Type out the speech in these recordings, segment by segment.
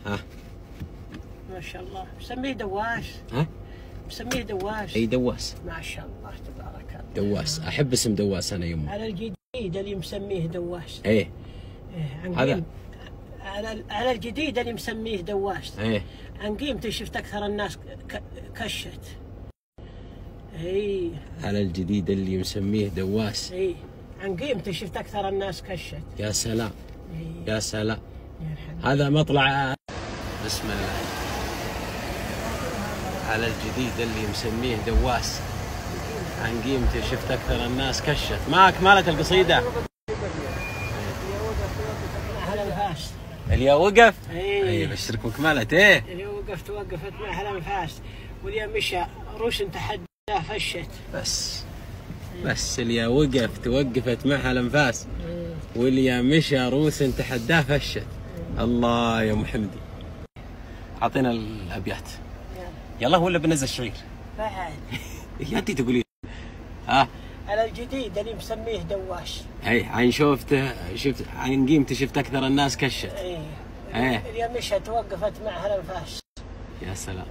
ها ما شاء الله. مسميه دواس. ها مسميه دواس. اي دواس. ما شاء الله تبارك الله. دواس، احب اسم دواس انا يمه. على الجديد اللي مسميه دواس. ايه هذا على الجديد اللي مسميه دواس. ايه عن قيمته شفت اكثر الناس كشت. اي على الجديد اللي مسميه دواس. اي عن قيمته شفت اكثر الناس كشت. يا سلام. إيه. يا سلام. يا هذا مطلع. بسم الله. على الجديد اللي مسميه دواس، عن قيمته شفت اكثر الناس كشت. مالك القصيده؟ على الانفاس. اللي وقف. اي بشركم كمالت. ايه اللي وقفت معها الانفاس، واللي مشى روس تحداه فشت. بس اللي وقفت معها الانفاس، واللي مشى روس تحداه فشت. الله يا ام حمدي. اعطينا الابيات. يلا ولا بنزل شعير؟ بعد يا انت تقولي. ها على الجديد اللي مسميه دواش. اي عن شفت عن قيمته شفت اكثر الناس كشت. اي اللي مشت وقفت معها الانفاس. يا سلام.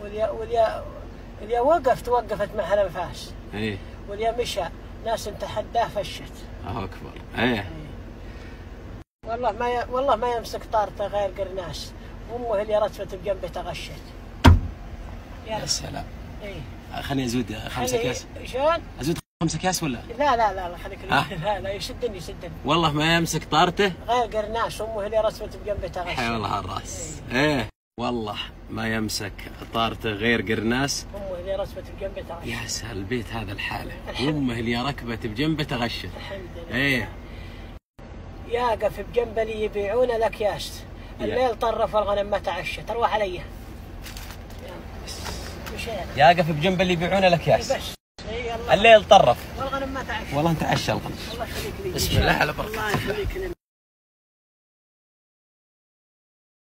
واللي وقفت معها الانفاس. اي واللي مشى ناس تحداه فشت. الله اكبر. ايه والله ما يمسك طارته غير قرناس، وامه اللي رتفت بجنبه تغشت. يا سلام. اي خليني ازود 5 اكياس. شلون؟ ازود 5 اكياس ولا؟ لا خليك. لا يسدني. والله ما يمسك طارته غير قرناس، امه اللي رتفت بجنبه تغشت. حي والله الراس. ايه والله ما يمسك طارته غير قرناس، امه اللي رتبت بجنبه تغشت. يا سهل البيت هذا الحاله. امه اللي ركبت بجنبه تغشت. الحمد لله. ايه ياقف بجنبه اللي يبيعون الاكياس، الليل طرف والغنم ما تعشت. اروح علي. ياقف بجنبه اللي يبيعون الاكياس، بس الليل طرف والغنم ما تعشت. والله انت عشى الغنم. الله يخليك لي. بسم الله على بركه الله يخليك لي.